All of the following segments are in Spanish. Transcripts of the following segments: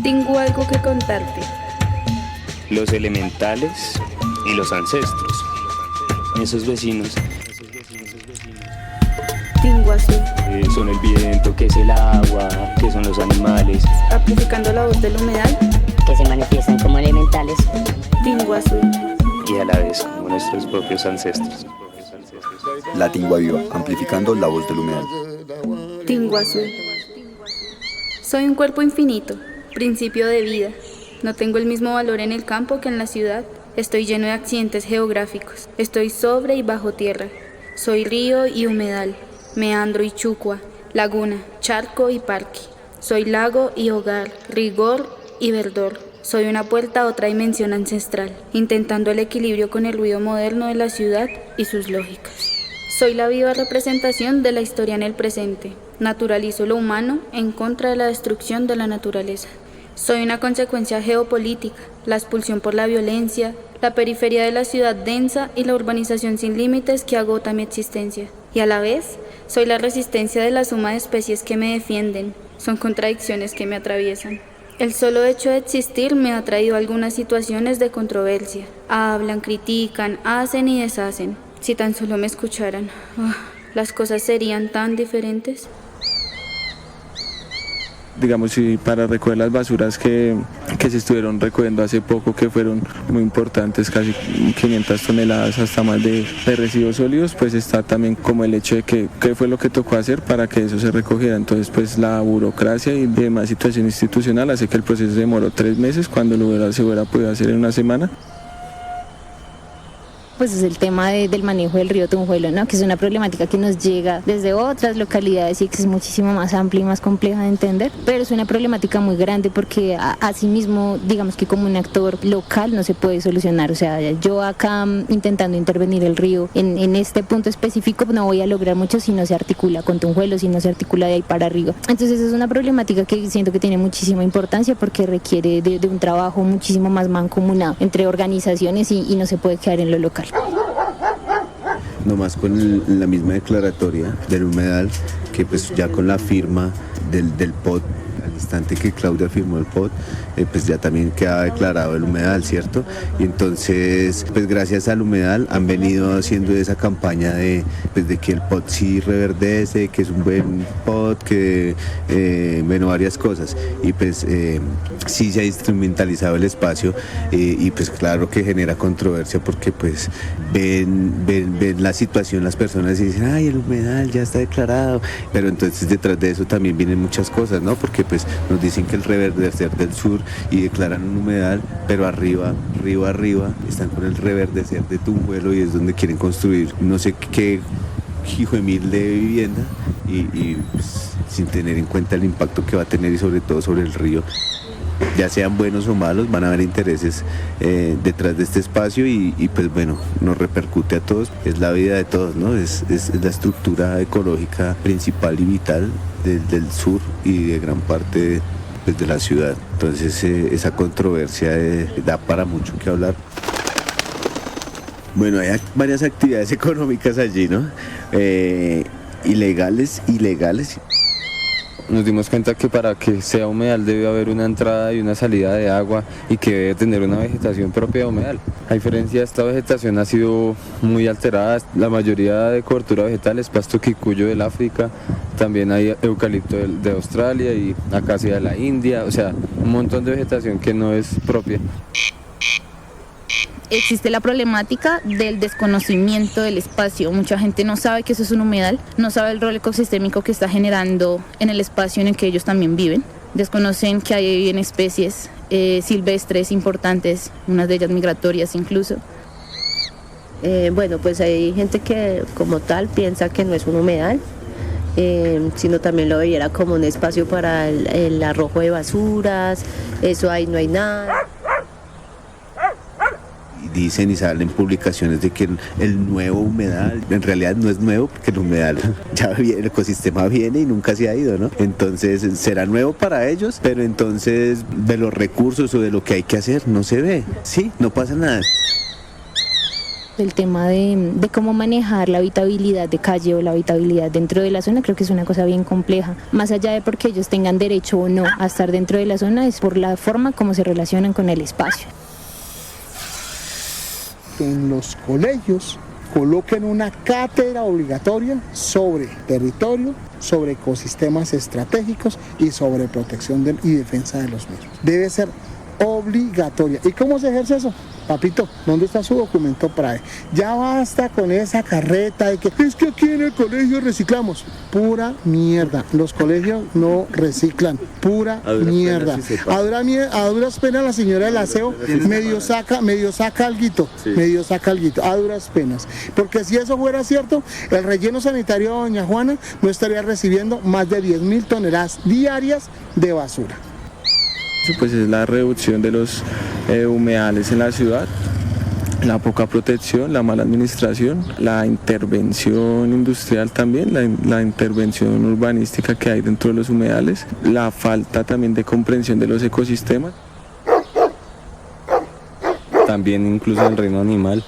Tengo algo que contarte. Los elementales y los ancestros. Esos vecinos Tinguazú, son el viento, que es el agua, que son los animales. amplificando la voz del humedal. Que se manifiestan como elementales. Tinguazú, Y a la vez como nuestros propios ancestros. La Tingua Viva, amplificando la voz del humedal. Tinguazú. Soy un cuerpo infinito, principio de vida. No tengo el mismo valor en el campo que en la ciudad. Estoy lleno de accidentes geográficos. Estoy sobre y bajo tierra. Soy río y humedal, meandro y chucua, laguna, charco y parque. Soy lago y hogar, rigor y verdor. Soy una puerta a otra dimensión ancestral, intentando el equilibrio con el ruido moderno de la ciudad y sus lógicas. Soy la viva representación de la historia en el presente. Naturalizo lo humano en contra de la destrucción de la naturaleza. Soy una consecuencia geopolítica, la expulsión por la violencia, la periferia de la ciudad densa y la urbanización sin límites que agota mi existencia. Y a la vez, soy la resistencia de la suma de especies que me defienden. Son contradicciones que me atraviesan. El solo hecho de existir me ha traído algunas situaciones de controversia. Hablan, critican, hacen y deshacen. Si tan solo me escucharan, las cosas serían tan diferentes. Digamos, sí, para recoger las basuras que se estuvieron recogiendo hace poco, que fueron muy importantes, casi 500 toneladas hasta más de residuos sólidos, pues está también como el hecho de que qué fue lo que tocó hacer para que eso se recogiera. Entonces, pues la burocracia y demás situación institucional hace que el proceso se demoró 3 meses cuando se hubiera podido hacer en una semana. Pues es el tema del manejo del río Tunjuelo, ¿no? Que es una problemática que nos llega desde otras localidades y que es muchísimo más amplia y más compleja de entender, pero es una problemática muy grande porque asimismo, digamos que como un actor local no se puede solucionar. O sea, yo acá intentando intervenir el río en este punto específico no voy a lograr mucho si no se articula con Tunjuelo, si no se articula de ahí para arriba. Entonces es una problemática que siento que tiene muchísima importancia porque requiere de un trabajo muchísimo más mancomunado entre organizaciones y no se puede quedar en lo local. Nomás con la misma declaratoria del humedal, que pues ya con la firma del POT, al instante que Claudia firmó el POT, pues ya también queda declarado el humedal, ¿cierto? Y entonces, pues gracias al humedal han venido haciendo esa campaña de que el POT sí reverdece, que es un buen POT, que, bueno, varias cosas. Y pues sí se ha instrumentalizado el espacio y pues claro que genera controversia porque pues ven la situación las personas y dicen, ay, el humedal ya está declarado. Pero entonces detrás de eso también vienen muchas cosas, ¿no? Porque pues nos dicen que el reverdecer del sur y declaran un humedal, pero arriba están con el reverdecer de Tunjuelo y es donde quieren construir no sé qué hijo de mil de vivienda y pues, sin tener en cuenta el impacto que va a tener y sobre todo sobre el río. Ya sean buenos o malos, van a haber intereses detrás de este espacio y pues bueno, nos repercute a todos, es la vida de todos, ¿no? Es la estructura ecológica principal y vital del sur y de gran parte pues, de la ciudad. Entonces esa controversia da para mucho que hablar. Bueno, hay varias actividades económicas allí, ¿no? Ilegales. Nos dimos cuenta que para que sea humedal debe haber una entrada y una salida de agua y que debe tener una vegetación propia de humedal. A diferencia, esta vegetación ha sido muy alterada. La mayoría de cobertura vegetal es pasto quicuyo del África, también hay eucalipto de Australia y acacia de la India, o sea, un montón de vegetación que no es propia. Existe la problemática del desconocimiento del espacio. Mucha gente no sabe que eso es un humedal, no sabe el rol ecosistémico que está generando en el espacio en el que ellos también viven. Desconocen que ahí viven especies silvestres importantes, unas de ellas migratorias incluso. Bueno, pues hay gente que como tal piensa que no es un humedal, sino también lo viera como un espacio para el arrojo de basuras, eso ahí no hay nada. Dicen y salen publicaciones de que el nuevo humedal, en realidad no es nuevo porque el humedal ya viene, el ecosistema viene y nunca se ha ido, ¿no? Entonces será nuevo para ellos, pero entonces de los recursos o de lo que hay que hacer no se ve, ¿sí? No pasa nada. El tema de cómo manejar la habitabilidad de calle o la habitabilidad dentro de la zona creo que es una cosa bien compleja. Más allá de porque ellos tengan derecho o no a estar dentro de la zona, es por la forma como se relacionan con el espacio. En los colegios coloquen una cátedra obligatoria sobre territorio, sobre ecosistemas estratégicos y sobre protección y defensa de los mismos. Debe ser obligatoria. ¿Y cómo se ejerce eso? Papito, ¿dónde está su documento PRAE? Ya basta con esa carreta de que es que aquí en el colegio reciclamos. Pura mierda. Los colegios no reciclan. Pura mierda. A duras penas la señora del aseo medio saca alguito. Medio saca alguito. A duras penas. Porque si eso fuera cierto, el relleno sanitario de Doña Juana no estaría recibiendo más de 10.000 toneladas diarias de basura. Pues es la reducción de los humedales en la ciudad, la poca protección, la mala administración, la intervención industrial también, la intervención urbanística que hay dentro de los humedales, la falta también de comprensión de los ecosistemas. También incluso en el reino animal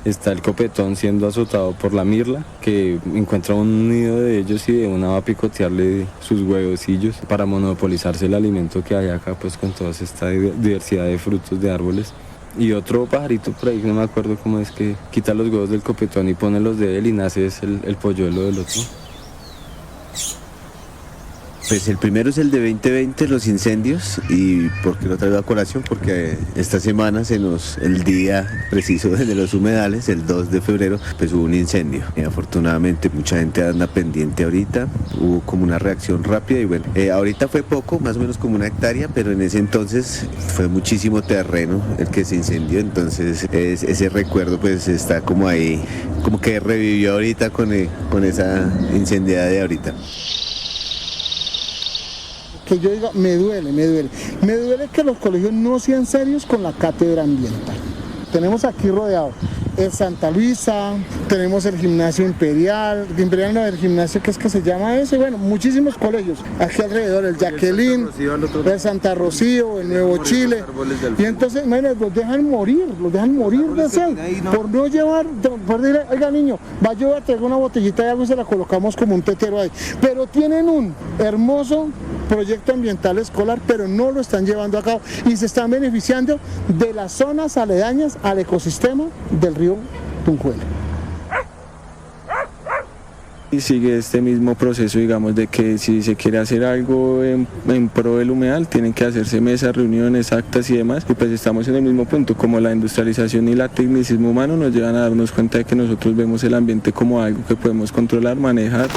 está el copetón siendo azotado por la mirla, que encuentra un nido de ellos y de una va a picotearle sus huevecillos para monopolizarse el alimento que hay acá, pues con toda esta diversidad de frutos de árboles. Y otro pajarito por ahí, no me acuerdo cómo es, que quita los huevos del copetón y pone los de él y nace el polluelo del otro. Pues el primero es el de 2020, los incendios. ¿Y por qué lo traigo a colación? Porque esta semana el día preciso de los humedales, el 2 de febrero, pues hubo un incendio. Y afortunadamente mucha gente anda pendiente ahorita, hubo como una reacción rápida y bueno, ahorita fue poco, más o menos como 1 hectárea, pero en ese entonces fue muchísimo terreno el que se incendió, entonces ese recuerdo pues está como ahí, como que revivió ahorita con esa incendiada de ahorita. Que yo diga, me duele que los colegios no sean serios con la cátedra ambiental. Tenemos aquí rodeado el Santa Luisa, tenemos el gimnasio Imperial no, el gimnasio que es que se llama ese, bueno, muchísimos colegios aquí alrededor, el Jacqueline, el Santa Rocío, el Nuevo Chile, y entonces, bueno, los dejan morir de sed, por no llevar, por decirle, oiga niño, va yo a traer una botellita de agua y se la colocamos como un tetero ahí, pero tienen un hermoso proyecto ambiental escolar, pero no lo están llevando a cabo y se están beneficiando de las zonas aledañas al ecosistema del río Tunjuelo. Y sigue este mismo proceso, digamos, de que si se quiere hacer algo en pro del humedal, tienen que hacerse mesas, reuniones, actas y demás, y pues estamos en el mismo punto, como la industrialización y el tecnicismo humano nos llevan a darnos cuenta de que nosotros vemos el ambiente como algo que podemos controlar, manejar.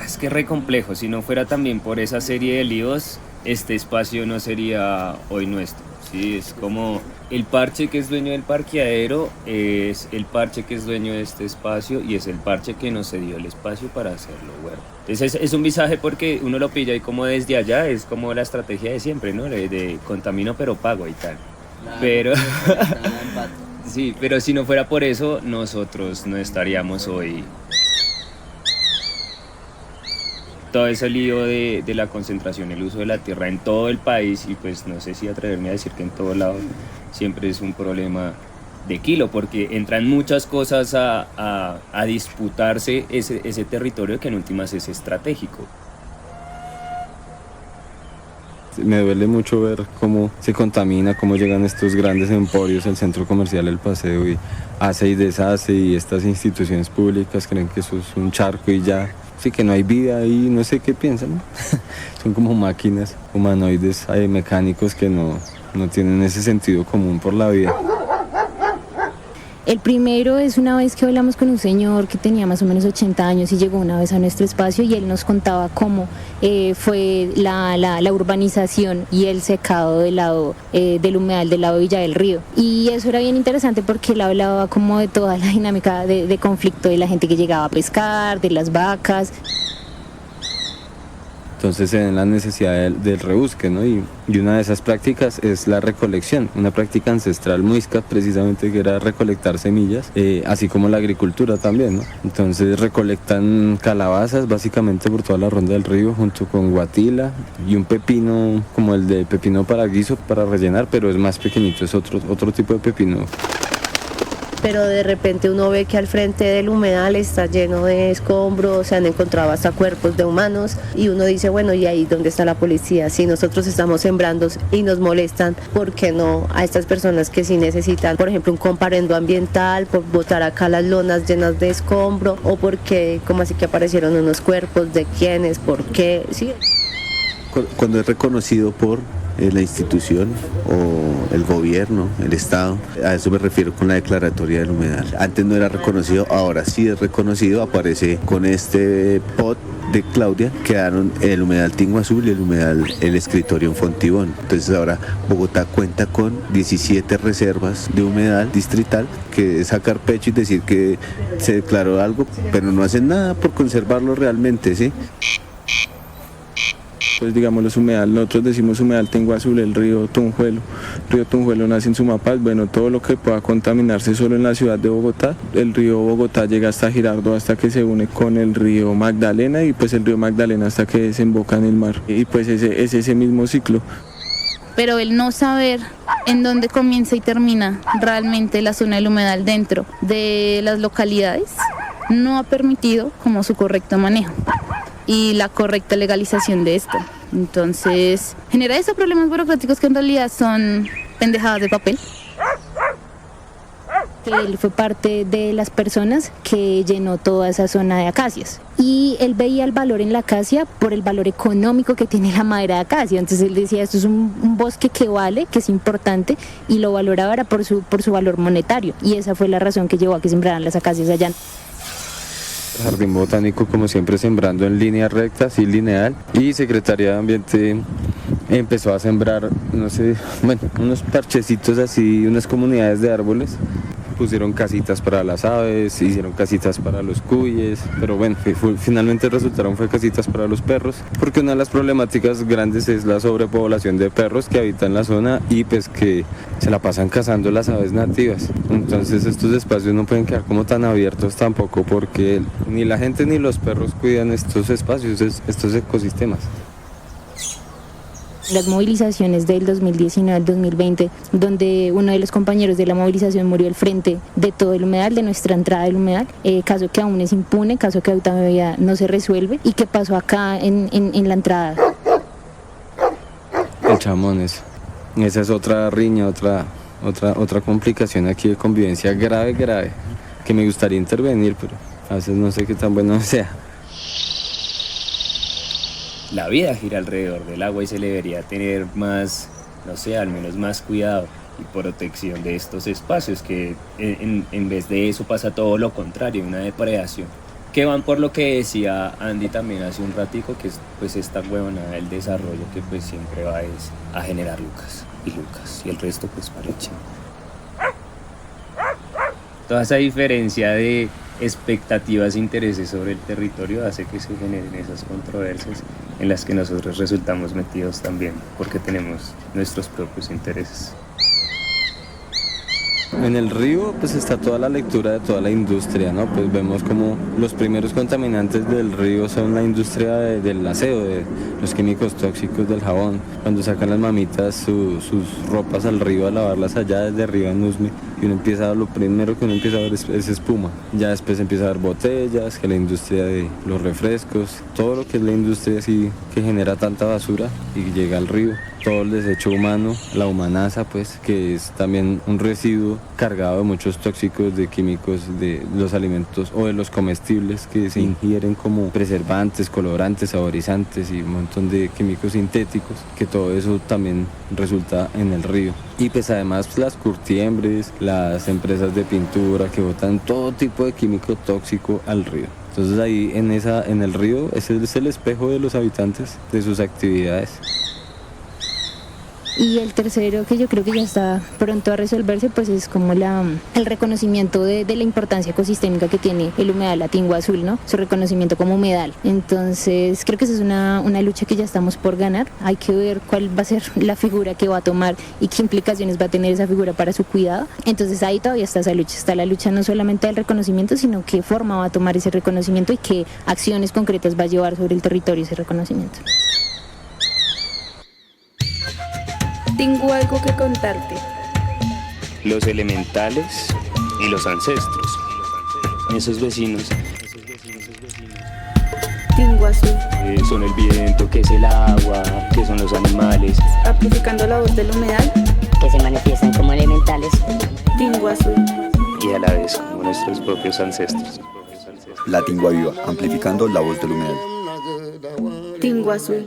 Es que es re complejo, si no fuera también por esa serie de líos, este espacio no sería hoy nuestro. Sí, es como el parche que es dueño del parqueadero, es el parche que es dueño de este espacio y es el parche que nos cedió el espacio para hacerlo huerto. Entonces es un visaje porque uno lo pilla y como desde allá es como la estrategia de siempre, ¿no? De contamino pero pago y tal. Claro, pero sí, pero si no fuera por eso, nosotros no estaríamos hoy. Todo ese lío de la concentración, el uso de la tierra en todo el país, y pues no sé si atreverme a decir que en todo lado siempre es un problema de kilo, porque entran muchas cosas a disputarse ese territorio que en últimas es estratégico. Me duele mucho ver cómo se contamina, cómo llegan estos grandes emporios al centro comercial El Paseo y hace y deshace, y estas instituciones públicas creen que eso es un charco y ya. Sí, que no hay vida ahí, no sé qué piensan, ¿no? Son como máquinas, humanoides, mecánicos que no tienen ese sentido común por la vida. El primero es una vez que hablamos con un señor que tenía más o menos 80 años y llegó una vez a nuestro espacio y él nos contaba cómo fue la urbanización y el secado del lado del humedal del lado de Villa del Río. Y eso era bien interesante porque él hablaba como de toda la dinámica de conflicto de la gente que llegaba a pescar, de las vacas. Entonces se ven la necesidad del rebusque, ¿no? Y una de esas prácticas es la recolección, una práctica ancestral muisca precisamente, que era recolectar semillas, así como la agricultura también, ¿no? Entonces recolectan calabazas básicamente por toda la ronda del río junto con guatila y un pepino como el de pepino para guiso para rellenar, pero es más pequeñito, es otro tipo de pepino. pero de repente uno ve que al frente del humedal está lleno de escombros, se han encontrado hasta cuerpos de humanos y uno dice, bueno, ¿y ahí dónde está la policía? Si nosotros estamos sembrando y nos molestan, ¿por qué no a estas personas que sí necesitan, por ejemplo, un comparendo ambiental, por botar acá las lonas llenas de escombro, o porque, como así que aparecieron unos cuerpos, de quiénes, por qué? Sí. Cuando es reconocido por la institución o el gobierno, el Estado, a eso me refiero con la declaratoria del humedal. Antes no era reconocido, ahora sí es reconocido, aparece con este POT de Claudia, quedaron el humedal Tingua Azul y el humedal El Escritorio en Fontibón. Entonces ahora Bogotá cuenta con 17 reservas de humedal distrital, que es sacar pecho y decir que se declaró algo, pero no hacen nada por conservarlo realmente, ¿sí? Pues digamos los humedales, nosotros decimos humedal Tingua Azul, el río Tunjuelo nace en Sumapaz, bueno, todo lo que pueda contaminarse solo en la ciudad de Bogotá, el río Bogotá llega hasta Girardot hasta que se une con el río Magdalena y pues el río Magdalena hasta que desemboca en el mar y pues es ese mismo ciclo. Pero el no saber en dónde comienza y termina realmente la zona del humedal dentro de las localidades no ha permitido como su correcto manejo y la correcta legalización de esto. Entonces, genera esos problemas burocráticos que en realidad son pendejadas de papel. Él fue parte de las personas que llenó toda esa zona de acacias y él veía el valor en la acacia por el valor económico que tiene la madera de acacia. Entonces él decía, esto es un bosque que vale, que es importante, y lo valoraba era por su valor monetario, y esa fue la razón que llevó a que sembraran las acacias allá. Jardín Botánico, como siempre, sembrando en línea recta, así lineal, y Secretaría de Ambiente empezó a sembrar, no sé, bueno, unos parchecitos así, unas comunidades de árboles. Pusieron casitas para las aves, hicieron casitas para los cuyes, pero bueno, finalmente resultaron fue casitas para los perros, porque una de las problemáticas grandes es la sobrepoblación de perros que habitan la zona y pues que se la pasan cazando las aves nativas. Entonces estos espacios no pueden quedar como tan abiertos tampoco, porque ni la gente ni los perros cuidan estos espacios, estos ecosistemas. Las movilizaciones del 2019 al 2020, donde uno de los compañeros de la movilización murió al frente de todo el humedal, de nuestra entrada del humedal, caso que aún es impune, caso que todavía no se resuelve, y que pasó acá en la entrada. El Chamones, esa es otra riña, otra complicación aquí de convivencia grave, que me gustaría intervenir, pero a veces no sé qué tan bueno sea. La vida gira alrededor del agua y se le debería tener más, no sé, al menos más cuidado y protección de estos espacios, que en vez de eso pasa todo lo contrario, una depredación. Que van por lo que decía Andy también hace un ratico, que es pues esta huevonada del desarrollo que pues siempre va es a generar lucas y el resto pues para el chingo. Toda esa diferencia de expectativas e intereses sobre el territorio hace que se generen esas controversias en las que nosotros resultamos metidos también, porque tenemos nuestros propios intereses. En el río pues está toda la lectura de toda la industria, ¿no? Pues vemos como los primeros contaminantes del río son la industria del aseo, de los químicos tóxicos del jabón. Cuando sacan las mamitas sus ropas al río a lavarlas allá desde arriba en Usme, y lo primero que uno empieza a ver es espuma. Ya después empieza a ver botellas, que la industria de los refrescos, todo lo que es la industria así que genera tanta basura y llega al río. Todo el desecho humano, la humanaza, pues, que es también un residuo cargado de muchos tóxicos, de químicos, de los alimentos o de los comestibles que se ingieren como preservantes, colorantes, saborizantes y un montón de químicos sintéticos, que todo eso también resulta en el río. Y pues además pues, las curtiembres, las empresas de pintura que botan todo tipo de químico tóxico al río. Entonces ahí en el río ese es el espejo de los habitantes, de sus actividades. Y el tercero, que yo creo que ya está pronto a resolverse, pues es como el reconocimiento de la importancia ecosistémica que tiene el humedal Tingua Azul, ¿no? Su reconocimiento como humedal. Entonces creo que esa es una lucha que ya estamos por ganar. Hay que ver cuál va a ser la figura que va a tomar y qué implicaciones va a tener esa figura para su cuidado. Entonces ahí todavía está esa lucha. Está la lucha no solamente del reconocimiento, sino qué forma va a tomar ese reconocimiento y qué acciones concretas va a llevar sobre el territorio ese reconocimiento. Tengo algo que contarte. Los elementales y los ancestros. Esos vecinos Tingo azul, son el viento, que es el agua, que son los animales. amplificando la voz del humedal. que se manifiestan como elementales. Tingo azul, Y a la vez como nuestros propios ancestros. La Tingua Viva, amplificando la voz del humedal. tingo azul.